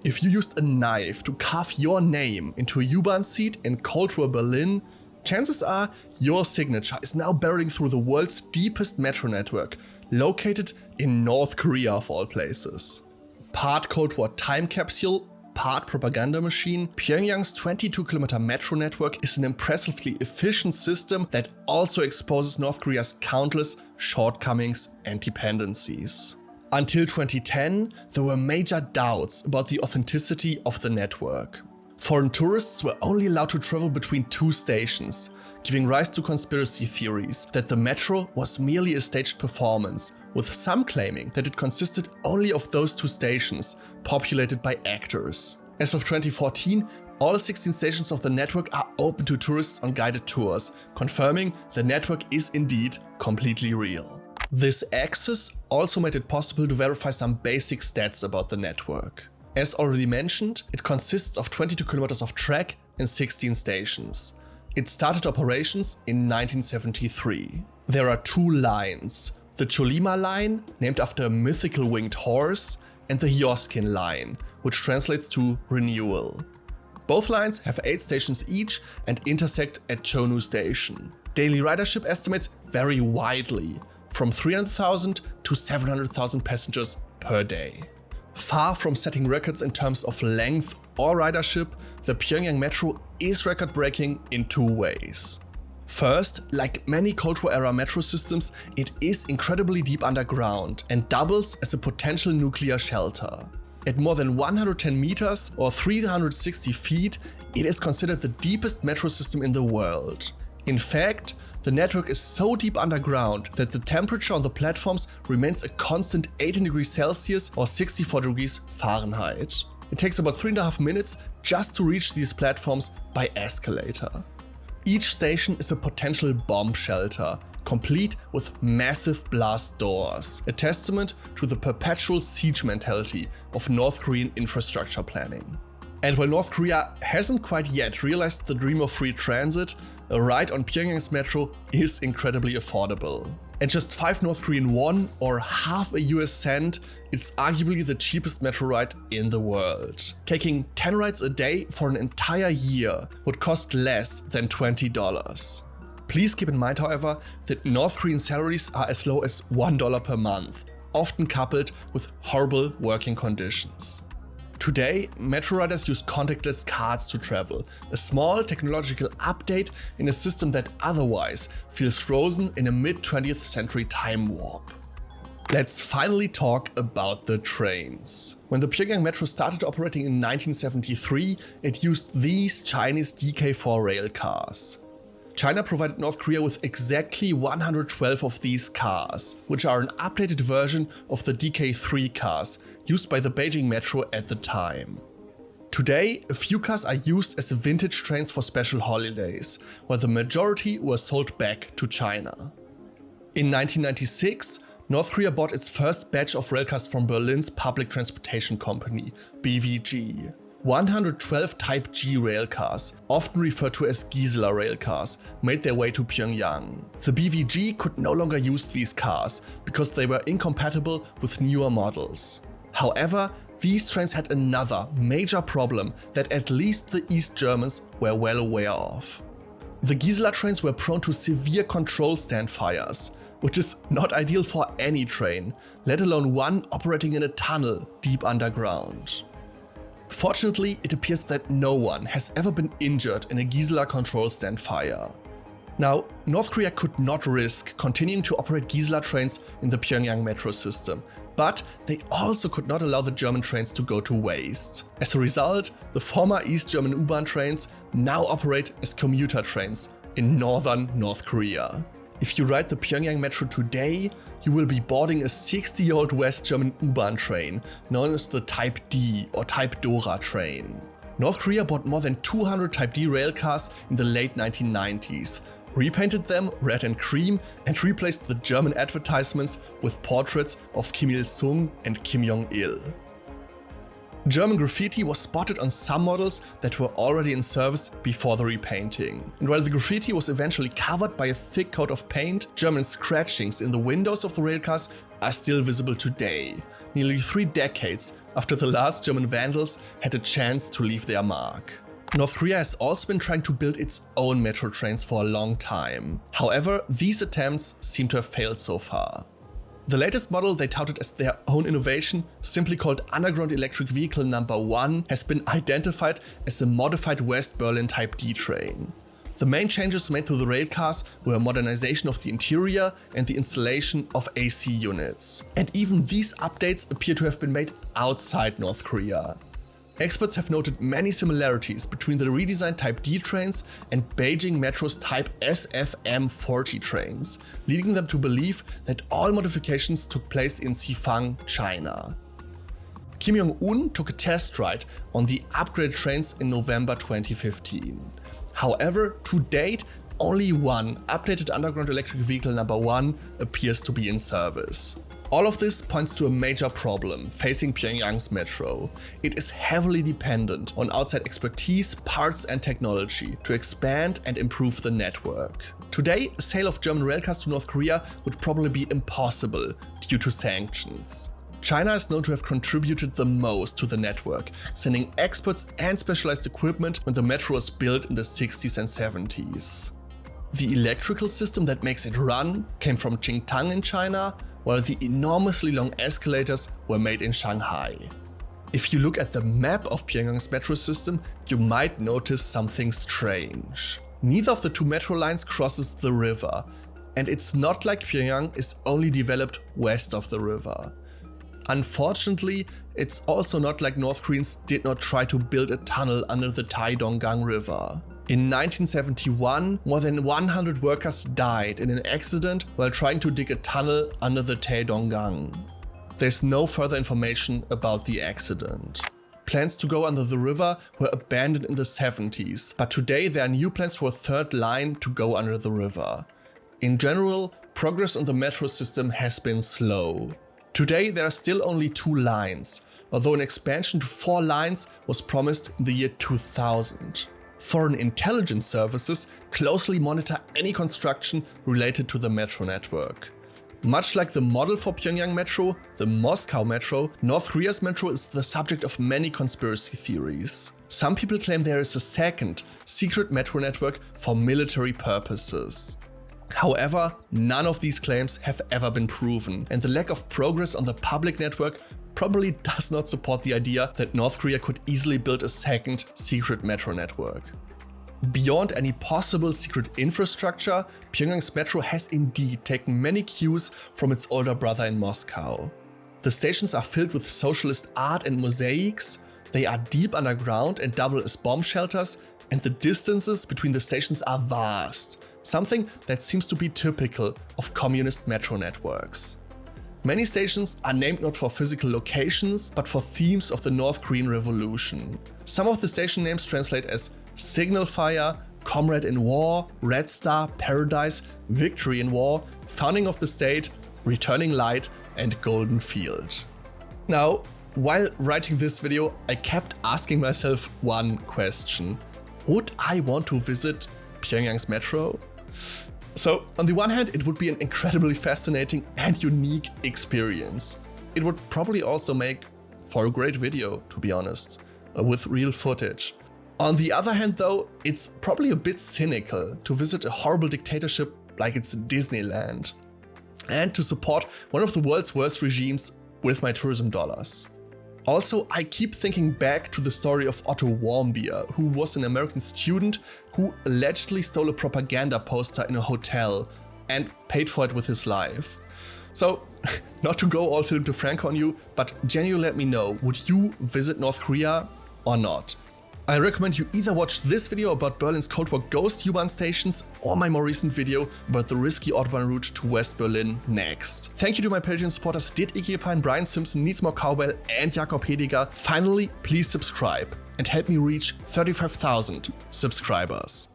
If you used a knife to carve your name into a U-Bahn seat in Cold War Berlin, chances are your signature is now barreling through the world's deepest metro network, located in North Korea of all places. Part Cold War time capsule, part propaganda machine, Pyongyang's 22-kilometer metro network is an impressively efficient system that also exposes North Korea's countless shortcomings and dependencies. Until 2010, there were major doubts about the authenticity of the network. Foreign tourists were only allowed to travel between two stations, giving rise to conspiracy theories that the metro was merely a staged performance, with some claiming that it consisted only of those two stations, populated by actors. As of 2014, all 16 stations of the network are open to tourists on guided tours, confirming the network is indeed completely real. This access also made it possible to verify some basic stats about the network. As already mentioned, it consists of 22 kilometers of track and 16 stations. It started operations in 1973. There are two lines: the Cholima line, named after a mythical winged horse, and the Hyoskin line, which translates to renewal. Both lines have 8 stations each and intersect at Chonu Station. Daily ridership estimates vary widely, from 300,000 to 700,000 passengers per day. Far from setting records in terms of length or ridership, the Pyongyang Metro is record-breaking in two ways. First, like many Cold War-era metro systems, it is incredibly deep underground and doubles as a potential nuclear shelter. At more than 110 meters or 360 feet, it is considered the deepest metro system in the world. In fact, the network is so deep underground that the temperature on the platforms remains a constant 18 degrees Celsius or 64 degrees Fahrenheit. It takes about 3.5 minutes just to reach these platforms by escalator. Each station is a potential bomb shelter, complete with massive blast doors, a testament to the perpetual siege mentality of North Korean infrastructure planning. And while North Korea hasn't quite yet realized the dream of free transit, a ride on Pyongyang's metro is incredibly affordable. At just 5 North Korean won or half a US cent, it's arguably the cheapest metro ride in the world. Taking 10 rides a day for an entire year would cost less than $20. Please keep in mind, however, that North Korean salaries are as low as $1 per month, often coupled with horrible working conditions. Today, metro riders use contactless cards to travel, a small technological update in a system that otherwise feels frozen in a mid-20th century time warp. Let's finally talk about the trains. When the Pyongyang Metro started operating in 1973, it used these Chinese DK4 rail cars. China provided North Korea with exactly 112 of these cars, which are an updated version of the DK3 cars used by the Beijing Metro at the time. Today, a few cars are used as vintage trains for special holidays, while the majority were sold back to China. In 1996, North Korea bought its first batch of railcars from Berlin's public transportation company, BVG. 112 Type G railcars, often referred to as Gisela railcars, made their way to Pyongyang. The BVG could no longer use these cars because they were incompatible with newer models. However, these trains had another major problem that at least the East Germans were well aware of. The Gisela trains were prone to severe control stand fires, which is not ideal for any train, let alone one operating in a tunnel deep underground. Fortunately, it appears that no one has ever been injured in a Gisela control stand fire. Now, North Korea could not risk continuing to operate Gisela trains in the Pyongyang metro system, but they also could not allow the German trains to go to waste. As a result, the former East German U-Bahn trains now operate as commuter trains in northern North Korea. If you ride the Pyongyang metro today, you will be boarding a 60-year-old West German U-Bahn train known as the Type D or Type Dora train. North Korea bought more than 200 Type D railcars in the late 1990s, repainted them red and cream, and replaced the German advertisements with portraits of Kim Il-sung and Kim Jong-il. German graffiti was spotted on some models that were already in service before the repainting. And while the graffiti was eventually covered by a thick coat of paint, German scratchings in the windows of the railcars are still visible today, nearly 3 decades after the last German vandals had a chance to leave their mark. North Korea has also been trying to build its own metro trains for a long time. However, these attempts seem to have failed so far. The latest model they touted as their own innovation, simply called Underground Electric Vehicle No. 1, has been identified as a modified West Berlin Type D train. The main changes made to the railcars were a modernization of the interior and the installation of AC units. And even these updates appear to have been made outside North Korea. Experts have noted many similarities between the redesigned Type D trains and Beijing Metro's Type SFM40 trains, leading them to believe that all modifications took place in Xifang, China. Kim Jong-un took a test ride on the upgraded trains in November 2015. However, to date, only one updated underground electric vehicle No. 1 appears to be in service. All of this points to a major problem facing Pyongyang's metro. It is heavily dependent on outside expertise, parts and technology to expand and improve the network. Today, a sale of German railcars to North Korea would probably be impossible due to sanctions. China is known to have contributed the most to the network, sending experts and specialized equipment when the metro was built in the 60s and 70s. The electrical system that makes it run came from Qingtang in China, while the enormously long escalators were made in Shanghai. If you look at the map of Pyongyang's metro system, you might notice something strange. Neither of the 2 metro lines crosses the river, and it's not like Pyongyang is only developed west of the river. Unfortunately, it's also not like North Koreans did not try to build a tunnel under the Taedonggang River. In 1971, more than 100 workers died in an accident while trying to dig a tunnel under the Taedonggang. There's no further information about the accident. Plans to go under the river were abandoned in the 70s, but today there are new plans for a 3rd line to go under the river. In general, progress on the metro system has been slow. Today there are still only 2 lines, although an expansion to 4 lines was promised in the year 2000. Foreign intelligence services closely monitor any construction related to the metro network. Much like the model for Pyongyang Metro, the Moscow Metro, North Korea's metro is the subject of many conspiracy theories. Some people claim there is a second, secret metro network for military purposes. However, none of these claims have ever been proven, and the lack of progress on the public network probably does not support the idea that North Korea could easily build a second secret metro network. Beyond any possible secret infrastructure, Pyongyang's metro has indeed taken many cues from its older brother in Moscow. The stations are filled with socialist art and mosaics, they are deep underground and double as bomb shelters, and the distances between the stations are vast, something that seems to be typical of communist metro networks. Many stations are named not for physical locations, but for themes of the North Korean Revolution. Some of the station names translate as Signal Fire, Comrade in War, Red Star, Paradise, Victory in War, Founding of the State, Returning Light, and Golden Field. Now, while writing this video, I kept asking myself one question. Would I want to visit Pyongyang's metro? So, on the one hand, it would be an incredibly fascinating and unique experience. It would probably also make for a great video, to be honest, with real footage. On the other hand though, it's probably a bit cynical to visit a horrible dictatorship like it's Disneyland, and to support one of the world's worst regimes with my tourism dollars. Also, I keep thinking back to the story of Otto Warmbier, who was an American student who allegedly stole a propaganda poster in a hotel and paid for it with his life. So, not to go all Philip DeFranco on you, but genuinely let me know, would you visit North Korea or not? I recommend you either watch this video about Berlin's Cold War ghost U-Bahn stations or my more recent video about the risky Autobahn route to West Berlin next. Thank you to my Patreon supporters Dit Igepine, Brian Simpson, Needs More Cowbell and Jakob Hediger. Finally, please subscribe and help me reach 35,000 subscribers.